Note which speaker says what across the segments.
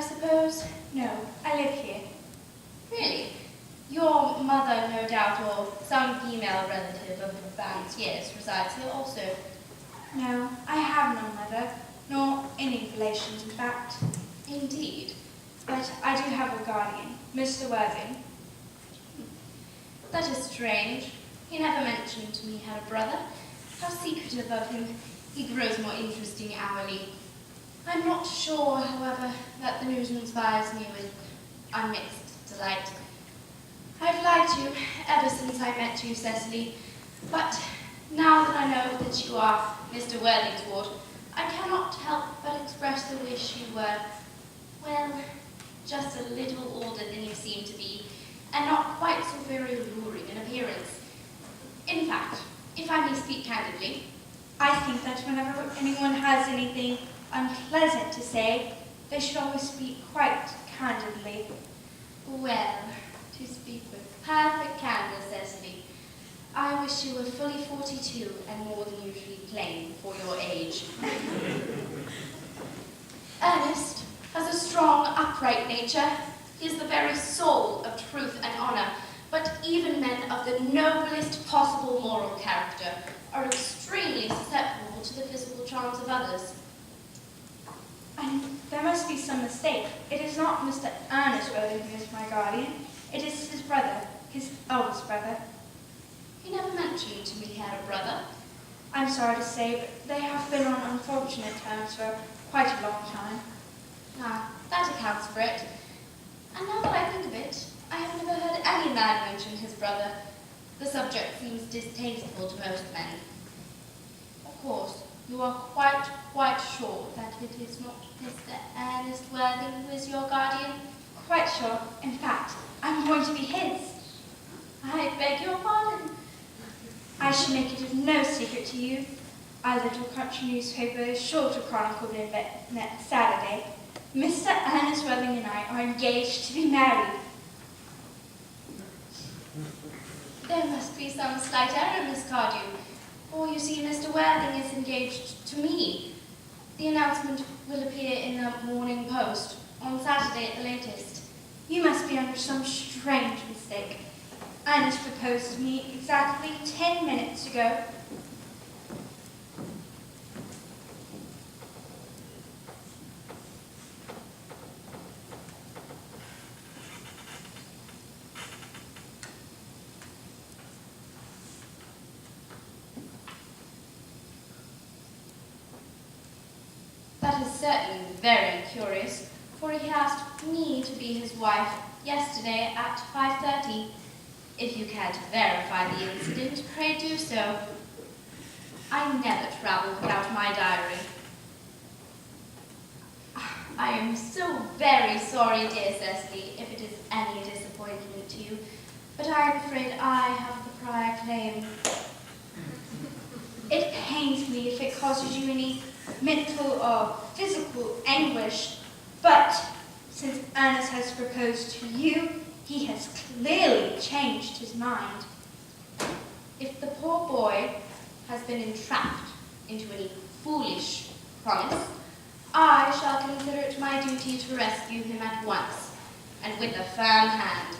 Speaker 1: suppose?
Speaker 2: No, I live here.
Speaker 1: Really? Your mother, no doubt, or some female relative of advanced years resides here also.
Speaker 2: No, I have no mother, nor any relations, in fact.
Speaker 1: Indeed.
Speaker 2: But I do have a guardian, Mr. Worthing.
Speaker 1: That is strange. He never mentioned to me he had a brother. How secretive of him. He grows more interesting hourly. I'm not sure, however, that the news inspires me with unmixed delight. I've liked you ever since I met you, Cecily, but now that I know that you are Mr. Worthing's ward, I cannot help but express the wish you were, well, just a little older than you seem to be, and not quite so very alluring in appearance. In fact, if I may speak candidly,
Speaker 2: I think that whenever anyone has anything unpleasant to say, they should always speak quite candidly.
Speaker 1: well, to speak with perfect candor, Cecily, I wish you were fully 42 and more than usually plain for your age. Ernest has a strong, upright nature. He is the very soul of truth and honor, but even men of the noblest possible moral character are extremely susceptible to the physical charms of others.
Speaker 2: And there must be some mistake. It is not Mr. Ernest Worthing who is my guardian. It is his brother, his eldest brother.
Speaker 1: He never mentioned to me he had a brother.
Speaker 2: I'm sorry to say, but they have been on unfortunate terms for quite a long time.
Speaker 1: Ah, that accounts for it. And now that I think of it, I have never heard any man mention his brother. The subject seems distasteful to most men. Of course, you are quite sure that it is not Mr. Ernest Worthing who is your guardian?
Speaker 2: Quite sure. In fact, I'm going to be his.
Speaker 1: I beg your pardon.
Speaker 2: I should make it of no secret to you. Our little country newspaper is sure to chronicle the event next Saturday. Mr. Ernest Worthing and I are engaged to be married.
Speaker 1: There must be some slight error, Miss Cardew. For you see, Mr. Worthing is engaged to me. The announcement will appear in the Morning Post on Saturday at the latest.
Speaker 2: You must be under some strange mistake. Ernest proposed to me exactly 10 minutes ago.
Speaker 1: That is certainly very curious, for he asked me to be his wife yesterday at 5:30. If you care to verify the incident, pray do so. I never travel without my diary. I am so very sorry, dear Cecily, if it is any disappointment to you, but I am afraid I have the prior claim.
Speaker 2: It pains me if it causes you any mental or physical anguish, but since Ernest has proposed to you, he has clearly changed his mind.
Speaker 1: If the poor boy has been entrapped into any foolish promise, I shall consider it my duty to rescue him at once, and with a firm hand.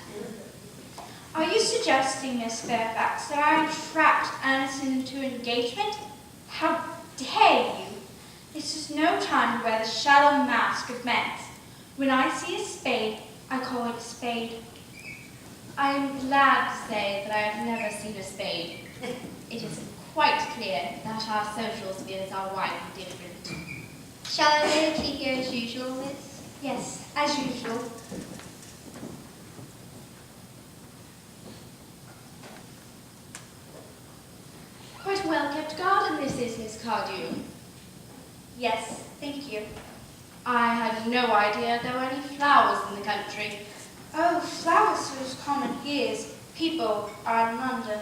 Speaker 2: Are you suggesting, Miss Fairfax, that I entrapped Ernest into an engagement? How dare you? This is no time to wear the shallow mask of menace. When I see a spade, I call it a spade.
Speaker 1: I am glad to say that I have never seen a spade. It is quite clear that our social spheres are widely different.
Speaker 3: Shall I lay the key here as usual, Miss?
Speaker 2: Yes, as usual.
Speaker 1: Quite a well-kept garden this is, Miss Cardew.
Speaker 2: Yes, thank you.
Speaker 1: I had no idea there were any flowers in the country.
Speaker 2: Oh, flowers are as common here as people are in London.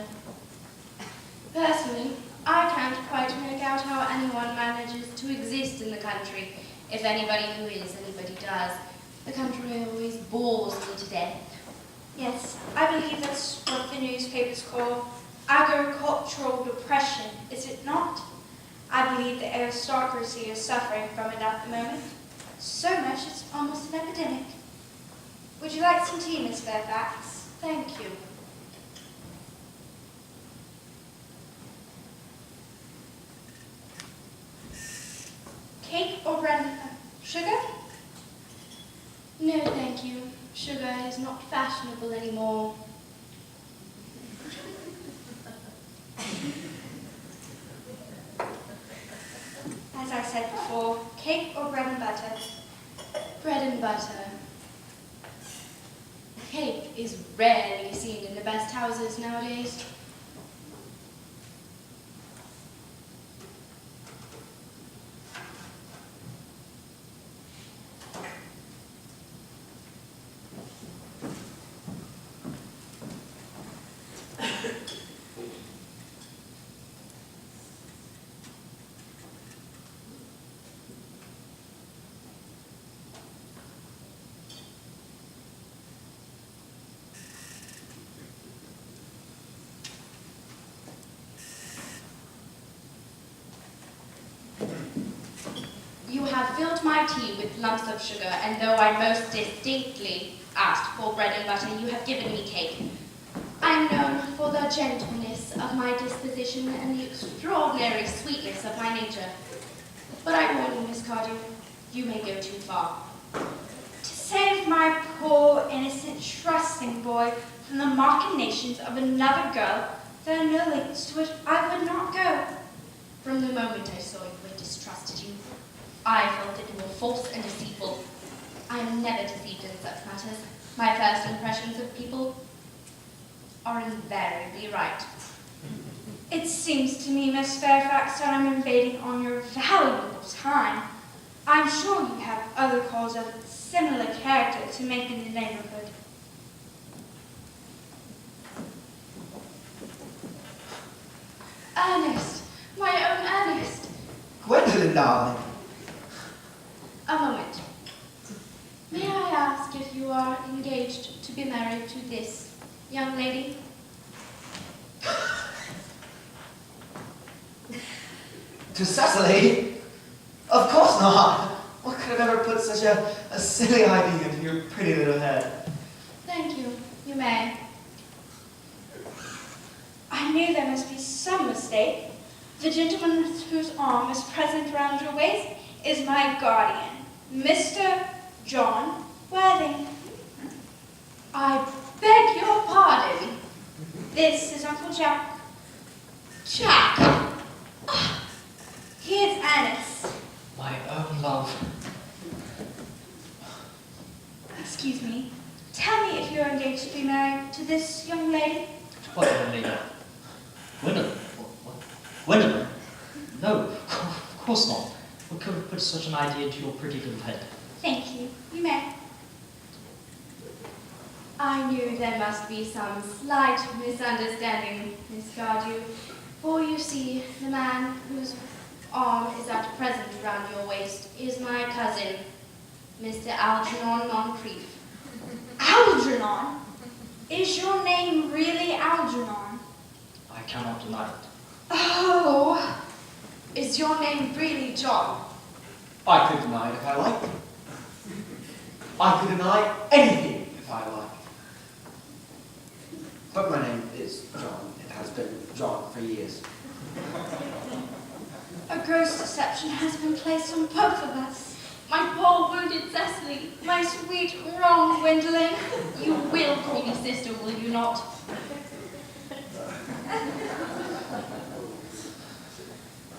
Speaker 1: Personally, I can't quite make out how anyone manages to exist in the country, if anybody who is anybody does. The country always bores me to death.
Speaker 2: Yes, I believe that's what the newspapers call agricultural depression, is it not? I believe the aristocracy is suffering from it at the moment. So much it's almost an epidemic. Would you like some tea, Miss Fairfax?
Speaker 1: Thank you.
Speaker 2: Cake or bread and sugar?
Speaker 1: No, thank you. Sugar is not fashionable anymore.
Speaker 2: As I said before, cake or bread and butter?
Speaker 1: Bread and butter. Cake is rarely seen in the best houses nowadays. You have filled my tea with lumps of sugar, and though I most distinctly asked for bread and butter, you have given me cake. I am known for the gentleness of my disposition and the extraordinary sweetness of my nature. But I warn you, Miss Cardew, you may go too far.
Speaker 2: To save my poor, innocent, trusting boy from the machinations of another girl, there are no lengths to which I would not go.
Speaker 1: From the moment I saw you, I distrusted you. I felt that you were false and deceitful. I am never deceived in such matters. My first impressions of people are invariably right.
Speaker 2: It seems to me, Miss Fairfax, that I'm invading on your valuable time. I'm sure you have other calls of similar character to make in the neighborhood.
Speaker 1: Ernest, my own Ernest.
Speaker 4: Gwendolyn, darling.
Speaker 1: A moment. May I ask if you are engaged to be married to this young lady?
Speaker 4: To Cecily? Of course not. What could have ever put such a silly idea into your pretty little head?
Speaker 1: Thank you. You may.
Speaker 2: I knew there must be some mistake. The gentleman whose arm is present round your waist is my guardian, Mr. John Worthing.
Speaker 1: I beg your pardon.
Speaker 2: This is Uncle Jack.
Speaker 1: Jack.
Speaker 2: He is Ernest.
Speaker 5: My own love.
Speaker 2: Excuse me. Tell me if you are engaged to be married to this young lady.
Speaker 5: What young lady? Gwendolyn? What? Gwendolyn? No, of course not. What could have put such an idea into your pretty little head?
Speaker 2: Thank you. You may.
Speaker 1: I knew there must be some slight misunderstanding, Miss Cardew, for you see, the man whose arm is at present round your waist is my cousin, Mr. Algernon Moncrief.
Speaker 2: Algernon? Is your name really Algernon?
Speaker 5: I cannot deny it.
Speaker 1: Oh, is your name really John?
Speaker 4: I could deny it if I liked. I could deny anything if I liked. But my name is John. It has been John for years.
Speaker 2: A gross deception has been placed on both of us.
Speaker 1: My poor wounded Cecily.
Speaker 2: My sweet, wrong Gwendolyn.
Speaker 1: You will call me sister, will you not?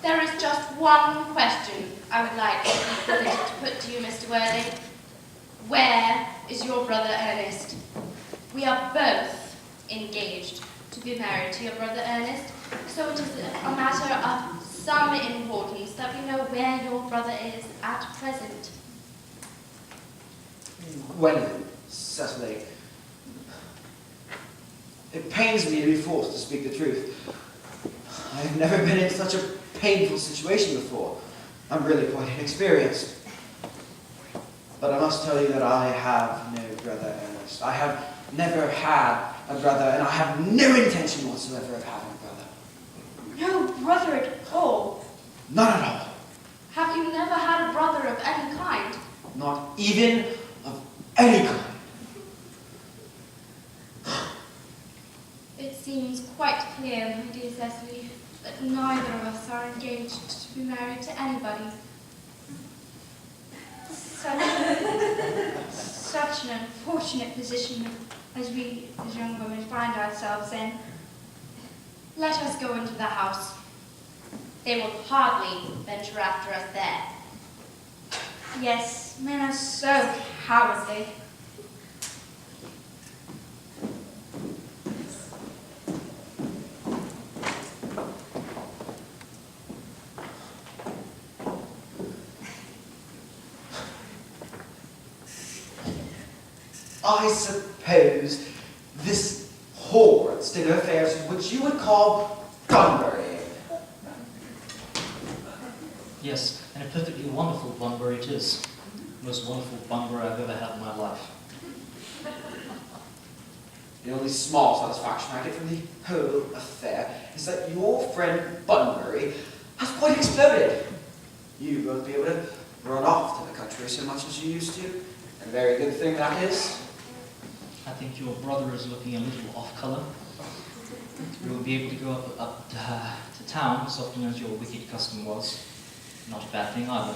Speaker 1: There is just one question I would like to put to you, Mr. Worthing. Where is your brother Ernest? We are both engaged to be married to your brother Ernest, so it is a matter of some importance that we know where your brother is at present.
Speaker 4: Gwendolyn, Cecily, it pains me to be forced to speak the truth. I have never been in such a painful situation before. I'm really quite inexperienced. But I must tell you that I have no brother Ernest. I have never had a brother, and I have no intention whatsoever of having a brother.
Speaker 2: No brother at all.
Speaker 4: None at all.
Speaker 1: Have you never had a brother of any kind?
Speaker 4: Not even of any kind.
Speaker 1: Cecily, that neither of us are engaged to be married to anybody.
Speaker 2: Such an unfortunate position as we, as young women, find ourselves in.
Speaker 1: Let us go into the house. They will hardly venture after us there.
Speaker 2: Yes, men are so cowardly.
Speaker 4: I suppose this horrid state of affairs is what you would call bunburying.
Speaker 5: Yes, and a perfectly wonderful Bunbury it is. The most wonderful Bunbury I've ever had in my life.
Speaker 4: The only small satisfaction I get from the whole affair is that your friend Bunbury has quite exploded. You won't be able to run off to the country so much as you used to. And a very good thing that is.
Speaker 5: I think your brother is looking a little off colour. You will be able to go up to town as often as your wicked custom was. Not a bad thing either.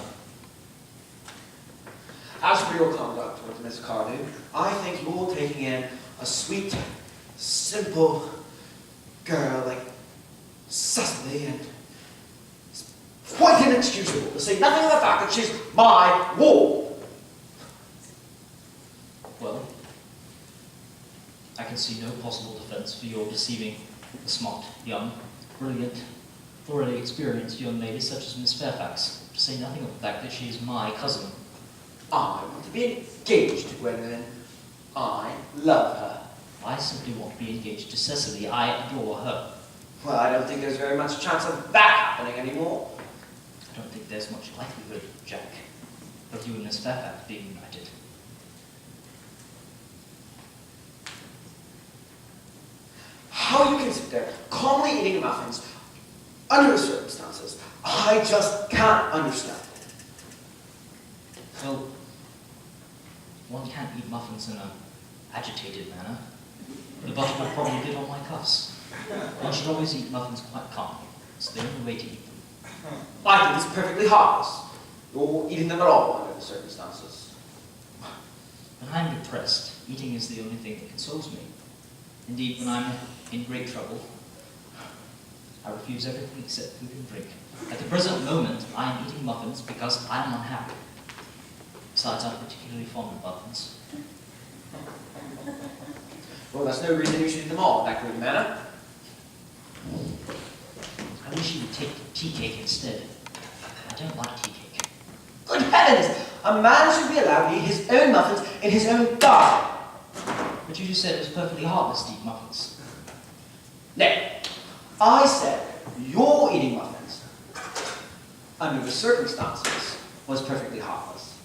Speaker 4: As for your conduct towards Miss Cardew, I think you're taking in a sweet, simple girl like Cecily, and it's quite inexcusable to say nothing of the fact that she's my ward.
Speaker 5: Well, I can see no possible defence for your deceiving a smart, young, brilliant, thoroughly experienced young lady such as Miss Fairfax, to say nothing of the fact that she is my cousin.
Speaker 4: I want to be engaged to Gwendolyn. I love her.
Speaker 5: I simply want to be engaged to Cecily. I adore her.
Speaker 4: Well, I don't think there's very much chance of that happening anymore.
Speaker 5: I don't think there's much likelihood, Jack, of you and Miss Fairfax being united.
Speaker 4: How you can sit there calmly eating muffins under the circumstances, I just can't understand.
Speaker 5: Well, one can't eat muffins in an agitated manner. The butter will probably get on my cuffs. One should always eat muffins quite calmly. It's the only way to eat them.
Speaker 4: I think it's perfectly harmless. You're eating them at all under the circumstances.
Speaker 5: When I'm depressed, eating is the only thing that consoles me. Indeed, when I'm in great trouble, I refuse everything except food and drink. At the present moment, I am eating muffins because I am unhappy. Besides, I'm particularly fond of muffins.
Speaker 4: Well, that's no reason you should eat them all in that good manner.
Speaker 5: I wish you would take tea cake instead. I don't like tea cake.
Speaker 4: Good heavens! A man should be allowed to eat his own muffins in his own garden.
Speaker 5: But you just said it was perfectly heartless to eat muffins.
Speaker 4: No. I said your eating muffins under the circumstances was perfectly harmless.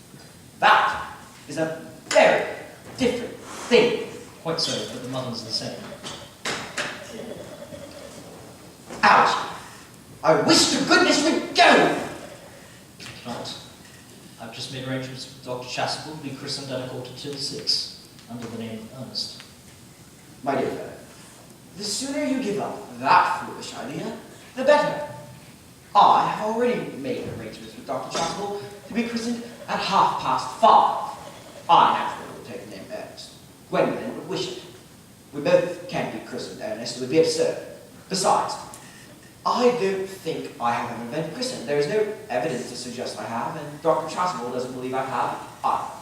Speaker 4: That is a very different thing.
Speaker 5: Quite so, but the muffins are the same.
Speaker 4: Ouch! I wish to goodness we'd go!
Speaker 5: I cannot. I've just made arrangements with Dr. Chasuble to be christened at 6:45, under the name of Ernest.
Speaker 4: My dear fellow, the sooner you give up that foolish idea, the better. I have already made arrangements with Dr. Chasuble to be christened at 5:30. I naturally will take the name Ernest. Gwendolyn would wish it. We both can be christened Ernest. It would be absurd. Besides, I don't think I have ever been christened. There is no evidence to suggest I have, and Dr. Chasuble doesn't believe I have either.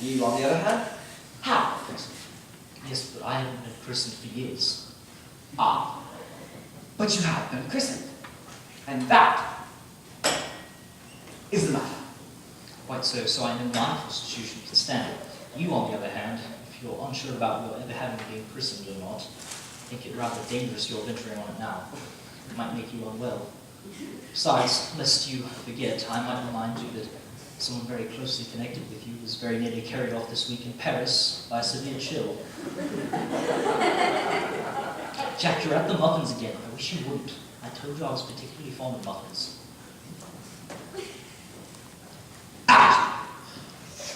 Speaker 4: You, on the other hand, have been christened.
Speaker 5: Yes, but I haven't been christened for years.
Speaker 4: Ah, but you have been christened. And that is the matter.
Speaker 5: Quite so, so I know my constitution can stand it. You, on the other hand, if you're unsure about your ever having been christened or not, think it rather dangerous you're venturing on it now. It might make you unwell. Besides, lest you forget, I might remind you that someone very closely connected with you was very nearly carried off this week in Paris by a severe chill. Jack, you're at the muffins again. I wish you wouldn't. I told you I was particularly fond of muffins.
Speaker 4: Ah!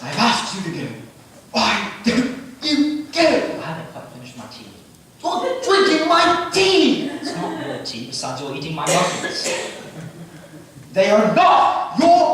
Speaker 4: I've asked you to go. Why don't you go?
Speaker 5: I haven't quite finished my tea.
Speaker 4: You're drinking my tea!
Speaker 5: It's not your tea besides your eating my muffins?
Speaker 4: They are not your